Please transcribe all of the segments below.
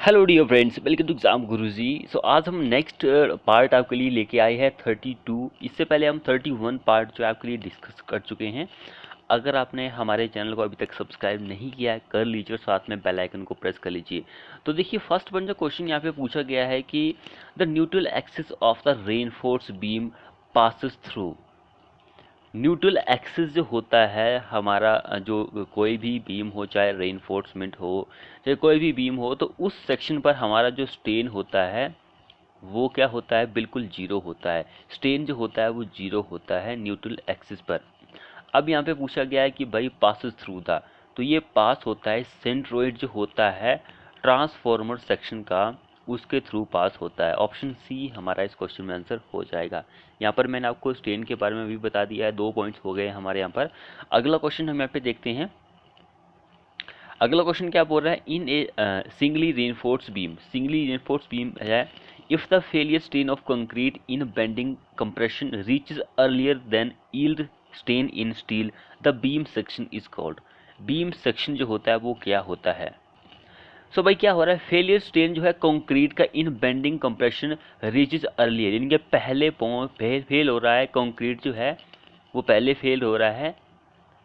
Hello dear friends, welcome to exam Guruji. So आज हम next part आपके लिए लेके आए हैं 32। इससे पहले हम 31 पार्ट जो आपके लिए डिस्कस कर चुके हैं। अगर आपने हमारे चैनल को अभी तक सब्सक्राइब नहीं किया है, कर लीजिए और साथ में बेल आइकन को प्रेस कर लीजिए। तो देखिए, फर्स्ट वन जो क्वेश्चन यहाँ पे पूछा गया है कि the neutral axis of the reinforce beam passes through. Neutral axis जो होता है हमारा, जो कोई भी बीम हो, चाहे रेनफोर्समेंट हो, चाहे कोई भी बीम हो, तो उस सेक्शन पर हमारा जो स्ट्रेन होता है वो क्या होता है, बिल्कुल जीरो होता है। स्ट्रेन जो होता है वो जीरो होता है न्यूट्रल एक्सिस पर। अब यहाँ पे पूछा गया है कि भाई पासिस थ्रू द, तो ये पास होता है सेंट्रोइड जो होता है ट्रांसफॉर्मर सेक्शन का, उसके थ्रू पास होता है। ऑप्शन सी हमारा इस क्वेश्चन में आंसर हो जाएगा। यहाँ पर मैंने आपको स्ट्रेन के बारे में भी बता दिया है, 2 पॉइंट्स हो गए हमारे यहाँ पर। अगला क्वेश्चन हम यहाँ पे देखते हैं। अगला क्वेश्चन क्या बोल रहा है, in a singly reinforce beam, singly reinforce beam है, if the failure strain of concrete in bending compression reaches earlier than yield strain in steel, the beam section is called. Beam section जो होता है वो क्या होता है। सो भाई क्या हो रहा है, फेलियर स्ट्रेन जो है कंक्रीट का इन बेंडिंग कंप्रेशन रीचेस अर्लियर, यानी कि पहले फेल हो रहा है, कंक्रीट जो है वो पहले फेल हो रहा है,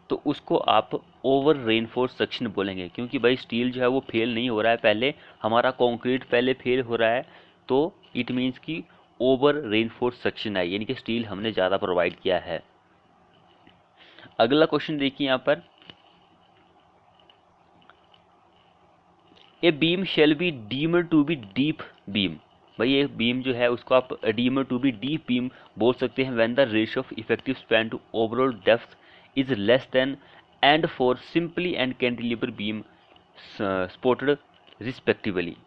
तो उसको आप ओवर रेनफोर्स सेक्शन बोलेंगे। क्योंकि भाई स्टील जो है वो फेल नहीं हो रहा है, पहले हमारा कंक्रीट पहले फेल हो रहा है, तो इट मीन्स कि ओवर रेनफोर्स सेक्शन है, यानी कि स्टील हमने ज़्यादा प्रोवाइड किया है। अगला क्वेश्चन देखिए यहाँ पर, a beam shall be deemed to be deep beam. भाई ये बीम जो है उसको आप deemed to be deep beam बोल सकते हैं when the ratio of effective span to overall depth is less than and for simply and cantilever beam supported respectively.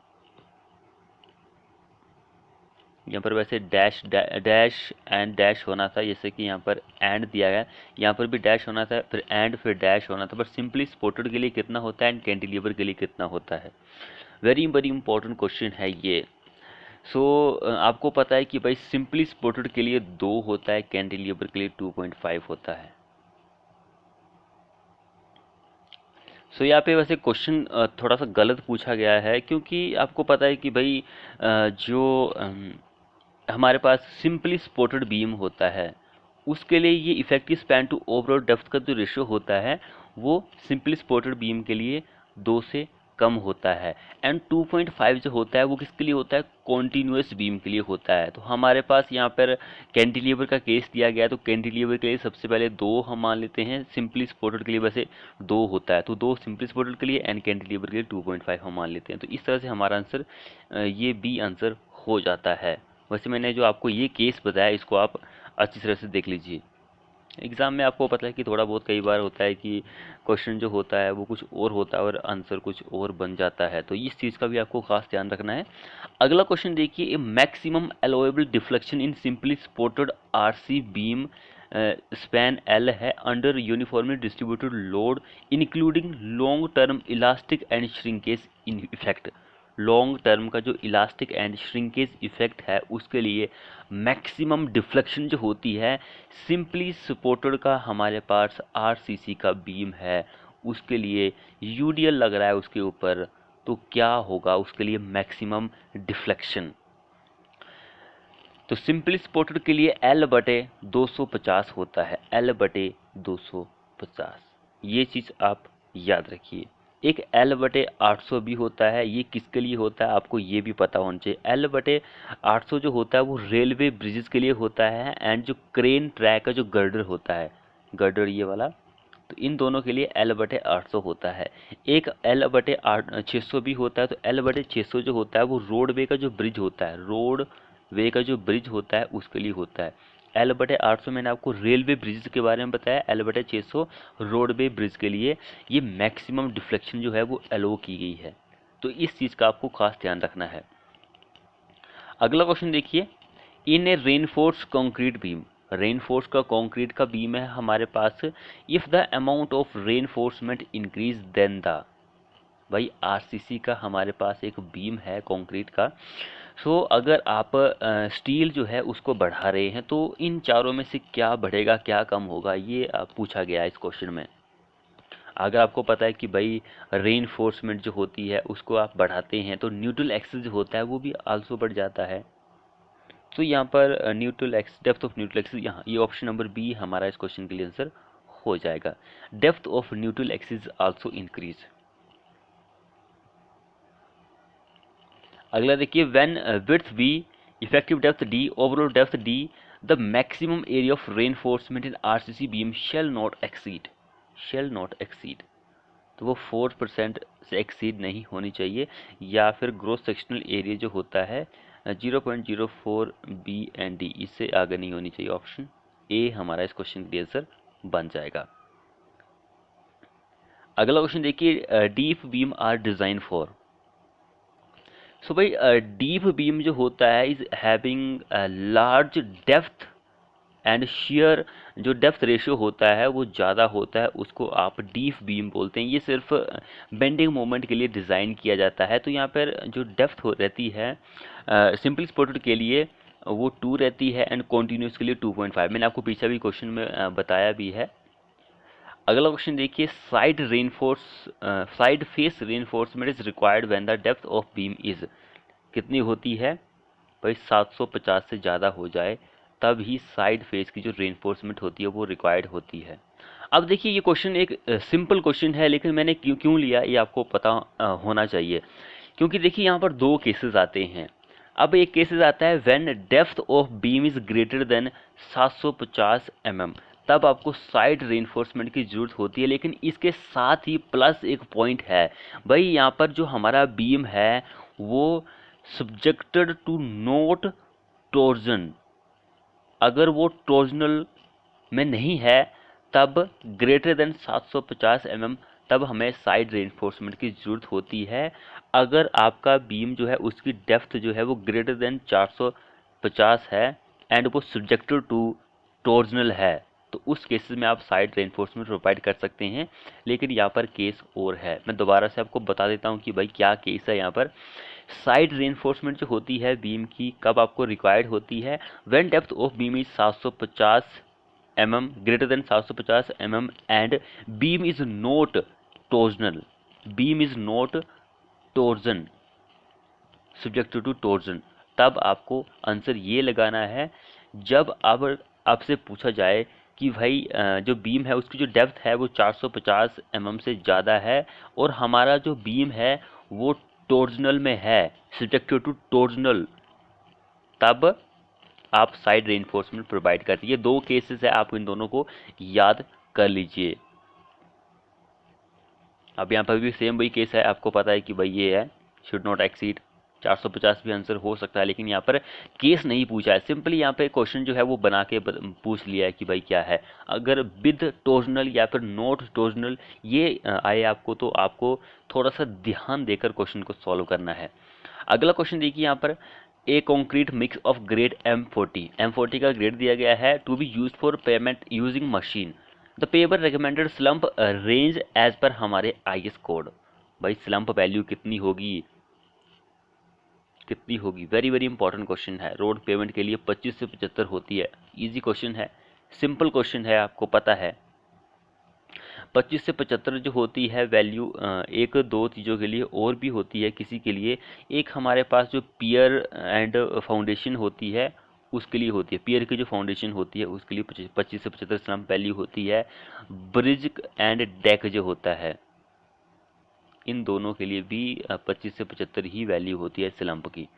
यहाँ पर वैसे डैश डैश एंड डैश होना था, जैसे कि यहाँ पर एंड दिया गया, यहाँ पर भी डैश होना था, फिर एंड फिर डैश होना था, पर सिंपली सपोर्टेड के लिए कितना होता है एंड कैंटिलीवर के लिए कितना होता है। वेरी वेरी इंपॉर्टेंट क्वेश्चन है ये। सो आपको पता है कि भाई सिंपली सपोर्टेड के लिए 2 होता है, कैंटिलीवर के लिए 2.5 होता है। सो यहाँ पे वैसे क्वेश्चन थोड़ा सा गलत पूछा गया है, क्योंकि आपको पता है कि भाई जो हमारे पास सिंपली सपोर्टेड बीम होता है उसके लिए ये effective span to overall depth का जो रेशियो होता है वो सिंपली सपोर्टेड बीम के लिए 2 से कम होता है। एंड 2.5 जो होता है वो किसके लिए होता है, कॉन्टीन्यूअस बीम के लिए होता है। तो हमारे पास यहाँ पर कैंटिलीवर का केस दिया गया है, तो कैंटिलीवर के लिए सबसे पहले 2 हम मान लेते हैं, सिंपली सपोर्टेड के लिए वैसे 2 होता है, तो 2 सिंपली सपोर्टेड के लिए एंड कैंटिलीवर के लिए 2.5 हम मान लेते हैं। तो इस तरह से हमारा आंसर ये बी आंसर हो जाता है। वैसे मैंने जो आपको ये केस बताया इसको आप अच्छी तरह से देख लीजिए। एग्ज़ाम में आपको पता है कि थोड़ा बहुत कई बार होता है कि क्वेश्चन जो होता है वो कुछ और होता है और आंसर कुछ और बन जाता है, तो इस चीज़ का भी आपको खास ध्यान रखना है। अगला क्वेश्चन देखिए, maximum allowable deflection in simply supported RC beam span L है under uniformly distributed load including long term elastic and shrinkage in effect. Long term का जो इलास्टिक एंड श्रिंकेज इफेक्ट है उसके लिए मैक्सिमम डिफ्लेक्शन जो होती है सिंपली सपोर्टेड का हमारे पास आरसीसी का बीम है, उसके लिए यूडीएल लग रहा है उसके ऊपर, तो क्या होगा उसके लिए मैक्सिमम डिफ्लेक्शन। तो सिंपली सपोर्टेड के लिए एल बटे 250 होता है, एल बटे 250, ये चीज़ आप याद रखिए। एक एल बटे 800 भी होता है, ये किसके लिए होता है आपको ये भी पता होना चाहिए। एल बटे 800 जो होता है वो रेलवे ब्रिजेस के लिए होता है, एंड जो क्रेन ट्रैक का जो गर्डर होता है, गर्डर ये वाला, तो इन दोनों के लिए एल बटे 800 होता है। एक एल बटे 600 भी होता है, तो एल बटे 600 जो होता है वो रोड वे का जो ब्रिज होता है, रोड वे का जो ब्रिज होता है उसके लिए होता है। एल बटे 800 मैंने आपको रेलवे ब्रिज के बारे में बताया, एल बटे 600 रोडवे ब्रिज के लिए ये मैक्सिमम डिफ्लेक्शन जो है वो अलो की गई है, तो इस चीज़ का आपको खास ध्यान रखना है। अगला क्वेश्चन देखिए, in a reinforce concrete beam, reinforce का कंक्रीट का बीम है हमारे पास, if the amount of reinforcement increase then the, भाई आरसीसी का हमारे पास एक बीम है कंक्रीट का। सो अगर आप स्टील जो है उसको बढ़ा रहे हैं तो इन चारों में से क्या बढ़ेगा क्या कम होगा, ये पूछा गया है इस क्वेश्चन में। अगर आपको पता है कि भाई रेनफोर्समेंट जो होती है उसको आप बढ़ाते हैं तो न्यूट्रल एक्सिस जो होता है वो भी आल्सो बढ़ जाता है। तो यहाँ पर neutral x depth of neutral axis, यहाँ ये ऑप्शन नंबर बी हमारा इस क्वेश्चन के लिए आंसर हो जाएगा। Depth of neutral axis also increase. अगला देखिए, when width b, effective depth d, overall depth D, the maximum area of reinforcement in RCC beam shall not exceed. तो वो 4% से एक्सीड नहीं होनी चाहिए, या फिर ग्रोस सेक्शनल एरिया जो होता है 0.04 बी एंड डी, इससे आगे नहीं होनी चाहिए। ऑप्शन ए हमारा इस क्वेश्चन का आंसर बन जाएगा। अगला क्वेश्चन देखिए, deep beam are design for. So भाई डीप बीम जो होता है is having large depth and shear, जो डेप्थ रेशियो होता है वो ज़्यादा होता है, उसको आप डीप बीम बोलते हैं। ये सिर्फ बेंडिंग मोमेंट के लिए डिज़ाइन किया जाता है। तो यहाँ पर जो डेप्थ रहती है सिंपल स्पोर्टेड के लिए वो 2 रहती है एंड कॉन्टीन्यूस के लिए 2.5। मैंने आपको पीछे भी क्वेश्चन में बताया भी है। अगला क्वेश्चन देखिए, side face reinforcement is required when the depth of beam is, कितनी होती है भाई? 750 से ज़्यादा हो जाए तब ही साइड फेस की जो रेनफोर्समेंट होती है वो रिक्वायर्ड होती है। अब देखिए ये क्वेश्चन एक सिंपल क्वेश्चन है, लेकिन मैंने क्यों लिया ये आपको पता होना चाहिए। क्योंकि देखिए यहाँ पर 2 केसेस आते हैं। अब एक केसेस आता है when depth of beam is greater than 750 mm, तब आपको साइड रेनफोर्समेंट की ज़रूरत होती है। लेकिन इसके साथ ही प्लस एक पॉइंट है भाई, यहाँ पर जो हमारा बीम है वो सब्जेक्टेड टू नोट टॉर्जन। अगर वो टॉर्जनल में नहीं है तब ग्रेटर देन 750 mm, तब हमें साइड रेनफोर्समेंट की ज़रूरत होती है। अगर आपका बीम जो है उसकी डेप्थ जो है वो ग्रेटर देन 450 है एंड वो सब्जेक्टेड टू टॉर्जनल है, तो उस केसेस में आप साइड रेनफोर्समेंट प्रोवाइड कर सकते हैं। लेकिन यहाँ पर केस और है, मैं दोबारा से आपको बता देता हूँ कि भाई क्या केस है। यहाँ पर साइड रेनफोर्समेंट जो होती है बीम की कब आपको रिक्वायर्ड होती है? When depth of beam is 750 mm, greater than 750 mm and beam is not torsional, beam is not torsion, subject to torsion. तब आपको आंसर ये लगाना है जब अब आपसे पूछा जाए कि भाई जो बीम है उसकी जो डेप्थ है वो 450 mm से ज़्यादा है और हमारा जो बीम है वो टॉर्जनल में है, सब्जेक्ट टू टॉर्जनल, तब आप साइड रेनफोर्समेंट प्रोवाइड करती है। 2 केसेस है, आप इन दोनों को याद कर लीजिए। अब यहाँ पर भी सेम वही केस है, आपको पता है कि भाई ये है शुड नॉट एक्सीड 450 भी आंसर हो सकता है, लेकिन यहाँ पर केस नहीं पूछा है। सिंपली यहाँ पे क्वेश्चन जो है वो बना के पूछ लिया है कि भाई क्या है। अगर विद टॉर्जनल या फिर नॉट टॉर्जनल ये आए आपको, तो आपको थोड़ा सा ध्यान देकर क्वेश्चन को सॉल्व करना है। अगला क्वेश्चन देखिए यहाँ पर, a concrete mix of grade M40 का ग्रेड दिया गया है to be use for pavement using machine, the paper recommended slump range as per हमारे IS कोड। भाई स्लम्प वैल्यू कितनी होगी, कितनी होगी? वेरी वेरी इंपॉर्टेंट क्वेश्चन है। रोड पेमेंट के लिए 25 से 75 होती है। इजी क्वेश्चन है, सिंपल क्वेश्चन है, आपको पता है। 25 से 75 जो होती है वैल्यू, एक 2 चीज़ों के लिए और भी होती है किसी के लिए। एक हमारे पास जो पियर एंड फाउंडेशन होती है उसके लिए होती है, पियर की जो फाउंडेशन होती है उसके लिए 25 से 75 स्लम्प वैल्यू होती है। ब्रिज एंड डेक जो होता है इन दोनों के लिए भी 25 से 75 ही वैल्यू होती है स्लम्प की।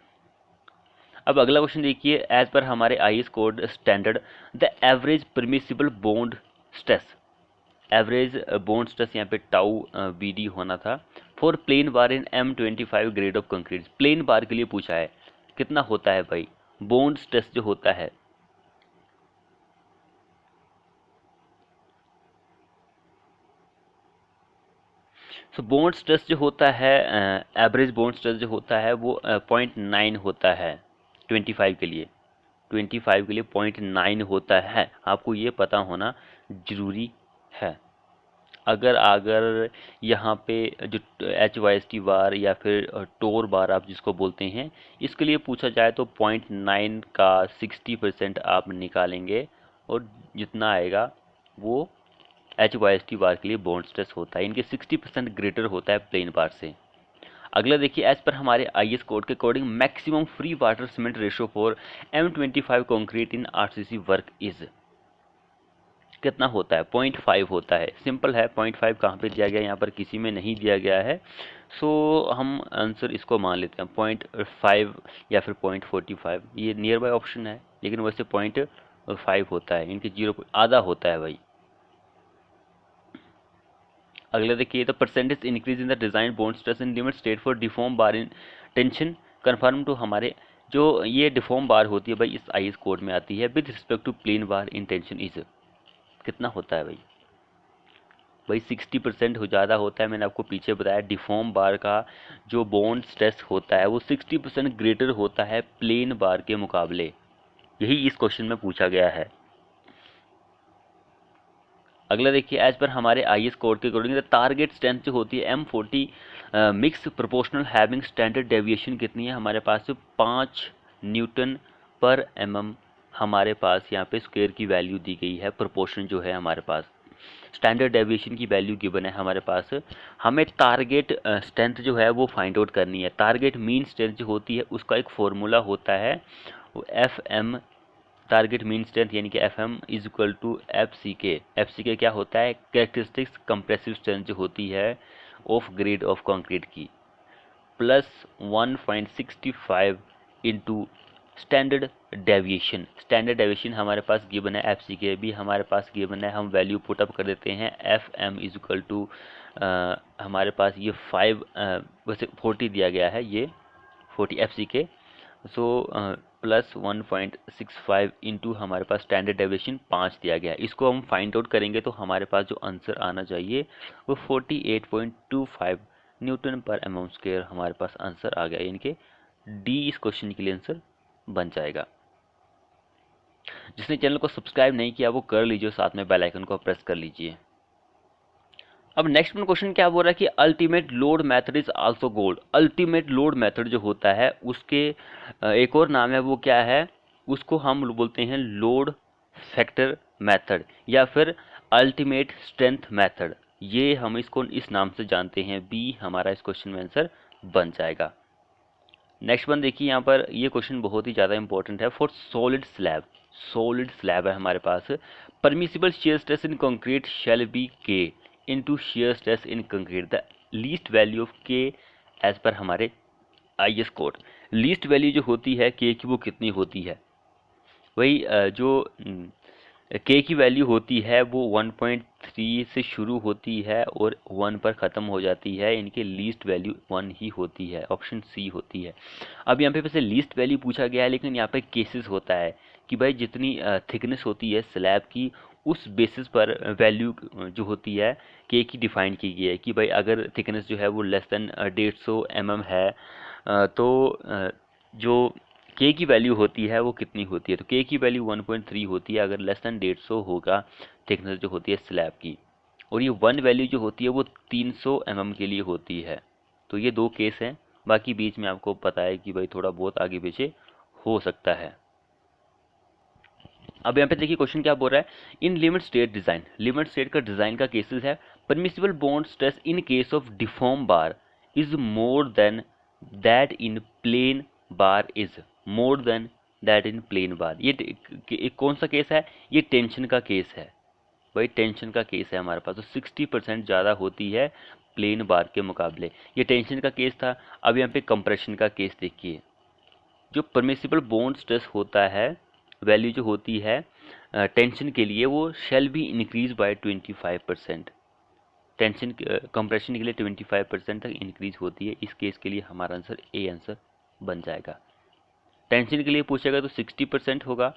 अब अगला क्वेश्चन देखिए, एज पर हमारे IS code standard the average permissible bond stress, average bond stress यहाँ पे टाउ BD होना था for plane bar in M25 grade of concrete. Plane बार के लिए पूछा है कितना होता है भाई बॉन्ड स्ट्रेस जो होता है। सो बॉन्ड स्ट्रेस जो होता है, एवरेज बॉन्ड स्ट्रेस जो होता है वो 0.9 होता है 25 के लिए। 25 के लिए 0.9 होता है, आपको ये पता होना जरूरी है। अगर अगर यहाँ पे जो HYST बार या फिर टोर बार आप जिसको बोलते हैं, इसके लिए पूछा जाए तो 0.9 का 60% आप निकालेंगे और जितना आएगा वो HYST बार के लिए बॉन्ड स्ट्रेस होता है, इनके 60% ग्रेटर होता है प्लेन बार से। अगला देखिए, एज पर हमारे IS कोड के according maximum free water cement ratio for M25 concrete in RCC work is, कितना होता है? 0.5 होता है। सिंपल है, 0.5 कहाँ पे दिया गया है? यहाँ पर किसी में नहीं दिया गया है। सो हम आंसर इसको मान लेते हैं 0.5 या फिर 0.45, ये नियर बाय ऑप्शन है, लेकिन वैसे 0.5 होता है, इनके 0 आधा होता है भाई। अगला देखिए, the percentage increase in the design bond stress in limit state for deform bar in tension conform to हमारे जो ये डिफॉर्म बार होती है भाई इस IS कोड में आती है with respect to plain bar in tension is, कितना होता है भाई? भाई 60% हो ज़्यादा होता है। मैंने आपको पीछे बताया डिफॉर्म बार का जो बॉन्ड स्ट्रेस होता है वो 60% ग्रेटर होता है प्लेन बार के मुकाबले, यही इस क्वेश्चन में पूछा गया है। अगला देखिए, एज पर हमारे IS कोड के अकॉर्डिंग टारगेट स्ट्रेंथ जो होती है M40 mix proportional having standard deviation कितनी है हमारे पास? 5 न्यूटन पर mm हमारे पास यहाँ पे स्क्वायर की वैल्यू दी गई है। प्रोपोर्शन जो है हमारे पास, स्टैंडर्ड डेविएशन की वैल्यू गिवन है हमारे पास। हमें टारगेट स्ट्रेंथ जो है वो फाइंड आउट करनी है। टारगेट मीन स्ट्रेंथ जो होती है उसका एक फॉर्मूला होता है, वो FM टारगेट मीन स्ट्रेंथ यानी कि FM is equal to FCK। FCK क्या होता है? कैरेक्टरिस्टिक्स कंप्रेसिव स्ट्रेंथ जो होती है ऑफ ग्रेड ऑफ कंक्रीट की, plus 1.65 into standard deviation. Standard deviation हमारे पास गिवन है, FCK भी हमारे पास गिवन है। हम वैल्यू पुटअप कर देते हैं। FM इज इक्वल टू हमारे पास ये 5 वैसे 40 दिया गया है, ये 40 FCK, सो प्लस 1.65 इंटू हमारे पास स्टैंडर्ड डेविएशन 5 दिया गया है। इसको हम फाइंड आउट करेंगे तो हमारे पास जो आंसर आना चाहिए वो 48.25 न्यूटन पर mm स्क्वायर हमारे पास आंसर आ गया, यानी कि डी इस क्वेश्चन के लिए आंसर बन जाएगा। जिसने चैनल को सब्सक्राइब नहीं किया वो कर लीजिए, साथ में बेल आइकन को प्रेस कर लीजिए। अब नेक्स्ट क्वेश्चन क्या बोल रहा है कि ultimate load method is also gold. Ultimate load method जो होता है उसके एक और नाम है, वो क्या है? उसको हम बोलते हैं लोड फैक्टर मेथड या फिर अल्टीमेट स्ट्रेंथ मेथड। ये हम इसको इस नाम से जानते हैं। बी हमारा इस क्वेश्चन में आंसर बन जाएगा। नेक्स्ट वन देखिए, यहाँ पर ये क्वेश्चन बहुत ही ज़्यादा इंपॉर्टेंट है for solid slab. Solid slab है हमारे पास। Permissible shear stress in concrete shall be K into shear stress in concrete the least value of K as per हमारे IS कोड। लीस्ट वैल्यू जो होती है के की वो कितनी होती है? वही जो के की वैल्यू होती है वो 1.3 से शुरू होती है और 1 पर ख़त्म हो जाती है। इनके लीस्ट वैल्यू 1 ही होती है, ऑप्शन सी होती है। अब यहाँ पे वैसे लीस्ट वैल्यू पूछा गया है, लेकिन यहाँ पे केसेस होता है कि भाई जितनी थिकनेस होती है स्लैब की उस बेसिस पर वैल्यू जो होती है के की डिफाइन की गई है कि भाई अगर थिकनेस जो है वो लेस देन 150 mm है तो जो के की वैल्यू होती है वो कितनी होती है? तो के की वैल्यू 1.3 होती है अगर लेस देन 150 होगा थिकनेस जो होती है स्लैब की, और ये 1 वैल्यू जो होती है वो 300 mm के लिए होती है। तो ये दो केस हैं, बाकी बीच में आपको पता है कि भाई थोड़ा बहुत आगे पीछे हो सकता है। अब यहाँ पे देखिए क्वेश्चन क्या बोल रहा है, इन limit state design. Limit state का डिजाइन का केसेस है permissible bond stress in case of deform bar is more than that in plane bar is more than that in plane बार। ये कौन सा केस है? ये टेंशन का केस है भाई, टेंशन का केस है हमारे पास। तो 60% ज़्यादा होती है प्लेन बार के मुकाबले। ये टेंशन का केस था। अब यहाँ पे कंप्रेशन का केस देखिए, जो परमिसिबल बॉन्ड स्ट्रेस होता है वैल्यू जो होती है टेंशन के लिए वो shall be increase by 25%। Tension compression के लिए 25% तक इंक्रीज होती है। इस केस के लिए हमारा आंसर ए आंसर बन जाएगा। टेंशन के लिए पूछेगा तो 60% होगा,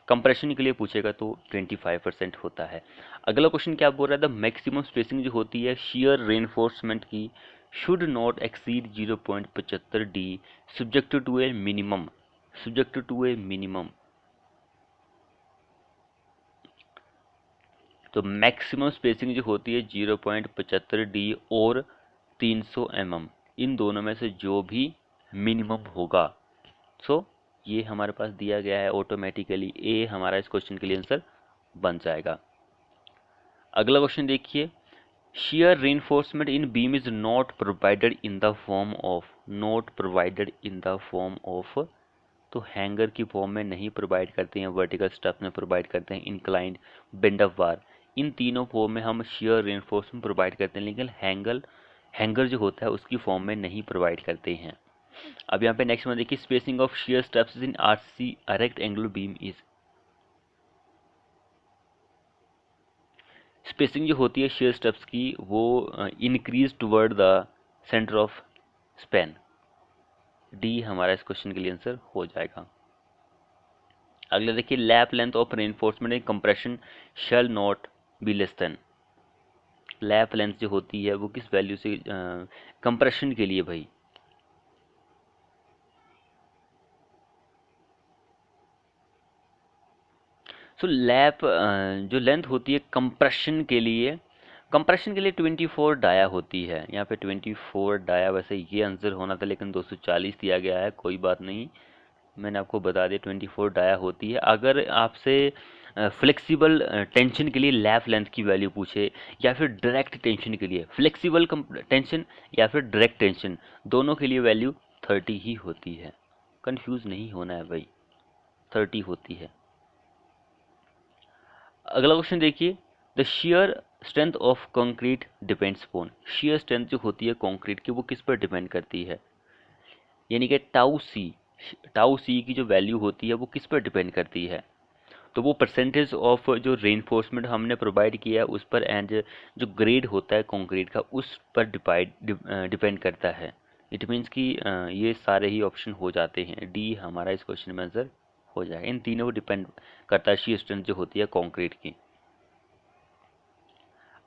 कंप्रेशन के लिए पूछेगा तो 25% होता है। अगला क्वेश्चन क्या बोल रहा है, द मैक्सिमम स्पेसिंग जो होती है शियर रेनफोर्समेंट की should not exceed 0.75 d subject to a minimum. Subject to a minimum, तो मैक्सिमम स्पेसिंग जो होती है 0.75 डी और 300 mm, इन दोनों में से जो भी मिनिमम होगा, सो ये हमारे पास दिया गया है ऑटोमेटिकली ए हमारा इस क्वेश्चन के लिए आंसर बन जाएगा। अगला क्वेश्चन देखिए, shear reinforcement in beam is not provided in the form of, not provided in the form of, तो हैंगर की फॉर्म में नहीं प्रोवाइड करते हैं, वर्टिकल स्टफ में प्रोवाइड करते हैं, इंक्लाइंड, बेंड अप बार, इन तीनों फॉर्म में हम shear reinforcement प्रोवाइड करते हैं, लेकिन हैंगर जो होता है उसकी फॉर्म में नहीं प्रोवाइड करते हैं। अब यहाँ पे नेक्स्ट में देखिए, spacing of shear steps in RCC rectangular beam is, spacing जो होती है shear steps की वो increase toward the centre of span. D हमारा इस क्वेश्चन के लिए आंसर हो जाएगा। अगला देखिए, lap length of reinforcement in compression shall not be less than, lap length जो होती है वो किस वैल्यू से कंप्रेशन के लिए भाई, सो लैप जो लेंथ होती है कंप्रेशन के लिए, 24 डाया होती है। यहाँ पे 24 डाया, वैसे ये आंसर होना था लेकिन 240 दिया गया है, कोई बात नहीं, मैंने आपको बता दिया 24 डाया होती है। अगर आपसे फ्लेक्सिबल टेंशन के लिए लैप लेंथ की वैल्यू पूछे या फिर डायरेक्ट टेंशन के लिए, फ्लेक्सिबल टेंशन या फिर डायरेक्ट टेंशन, दोनों के लिए वैल्यू 30 ही होती है, कंफ्यूज नहीं होना है भाई, 30 होती है। अगला क्वेश्चन देखिए, the shear strength of concrete depends upon, shear strength जो होती है कंक्रीट की वो किस पर डिपेंड करती है, यानी कि टाउ सी की जो वैल्यू होती है वो किस पर डिपेंड करती है, तो वो परसेंटेज ऑफ जो रेनफोर्समेंट हमने प्रोवाइड किया है उस पर, एंड जो ग्रेड होता है कंक्रीट का उस पर डिपेंड करता है। इट मीन्स कि ये सारे ही ऑप्शन हो जाते हैं, डी हमारा इस क्वेश्चन में आंसर हो जाएगा। इन तीनों को डिपेंड करता है shear स्ट्रेंथ जो होती है कंक्रीट की।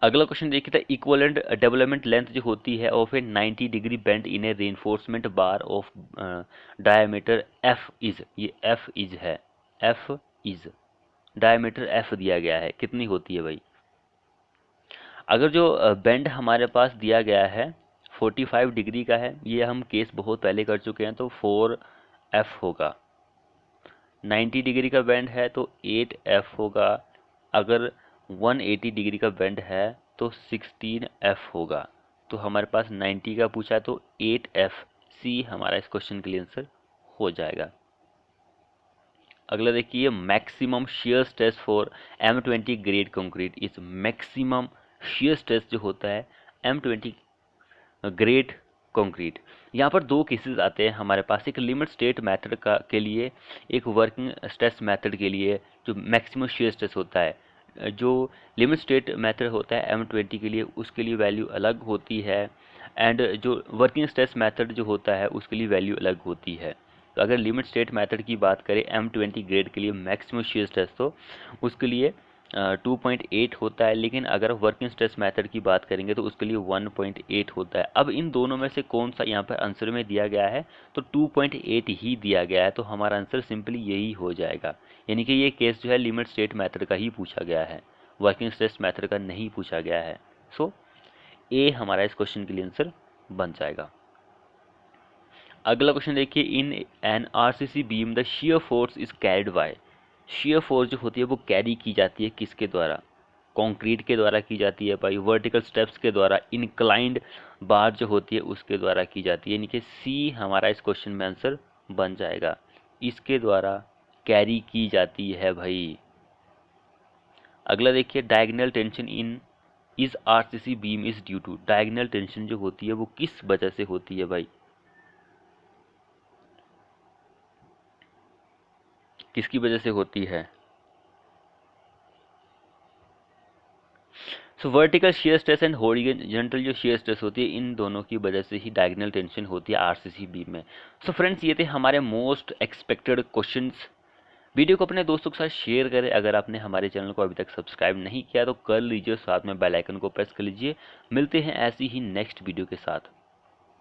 अगला क्वेश्चन देखिए, था इक्वलेंट डेवलपमेंट लेंथ जो होती है of A 90 degree bend in A reinforcement bar of diameter F is, ये एफ इज है, एफ इज डायमीटर एफ दिया गया है, कितनी होती है भाई। अगर जो बेंड हमारे पास दिया गया है 45 डिग्री का है, ये हम केस बहुत पहले कर चुके हैं, तो 4F होगा। 90 डिग्री का बेंड है तो 8F होगा। अगर 180 डिग्री का बेंड है तो 16F होगा। तो हमारे पास 90 का पूछा है तो 8F, सी हमारा इस क्वेश्चन के लिए आंसर हो जाएगा। अगला देखिए, maximum shear stress for M20 grade concrete is, maximum shear stress जो होता है M20 ग्रेड कंक्रीट, यहाँ पर दो केसेस आते हैं हमारे पास, एक लिमिट स्टेट मेथड का के लिए, एक वर्किंग स्ट्रेस मेथड के लिए जो मैक्सिमम shear स्ट्रेस होता है। जो लिमिट स्टेट मेथड होता है M20 के लिए, उसके लिए वैल्यू अलग होती है, एंड जो वर्किंग स्ट्रेस मेथड जो होता है उसके लिए वैल्यू अलग होती है। तो अगर लिमिट स्टेट मेथड की बात करें M20 ग्रेड के लिए मैक्सिमम shear स्ट्रेस, तो उसके लिए 2.8 होता है, लेकिन अगर वर्किंग स्ट्रेस मेथड की बात करेंगे तो उसके लिए 1.8 होता है। अब इन दोनों में से कौन सा यहाँ पर आंसर में दिया गया है, तो 2.8 ही दिया गया है, तो हमारा आंसर सिंपली यही हो जाएगा। यानी कि ये केस जो है लिमिट स्टेट मेथड का ही पूछा गया है, वर्किंग स्ट्रेस मेथड का नहीं पूछा गया है। सो ए हमारा इस क्वेश्चन के लिए आंसर बन जाएगा। अगला क्वेश्चन देखिए, in an RCC beam the shear force is carried by, shear force जो होती है वो कैरी की जाती है किसके द्वारा, कंक्रीट के द्वारा की जाती है भाई, वर्टिकल स्टेप्स के द्वारा, इंक्लाइंड बार जो होती है उसके द्वारा की जाती है, यानी कि सी हमारा इस क्वेश्चन में आंसर बन जाएगा, इसके द्वारा कैरी की जाती है भाई। अगला देखिए, diagonal tension in is RCC beam is due to, diagonal tension जो होती है वो किस वजह से होती है भाई, किसकी वजह से होती है। सो vertical shear stress and horizontal जो shear स्ट्रेस होती है, इन दोनों की वजह से ही डायगोनल टेंशन होती है आरसीसी बीम में। सो फ्रेंड्स, ये थे हमारे मोस्ट एक्सपेक्टेड क्वेश्चंस। वीडियो को अपने दोस्तों के साथ शेयर करें। अगर आपने हमारे चैनल को अभी तक सब्सक्राइब नहीं किया तो कर लीजिए, साथ में बेल आइकन को प्रेस कर लीजिए। मिलते हैं ऐसी ही नेक्स्ट वीडियो के साथ।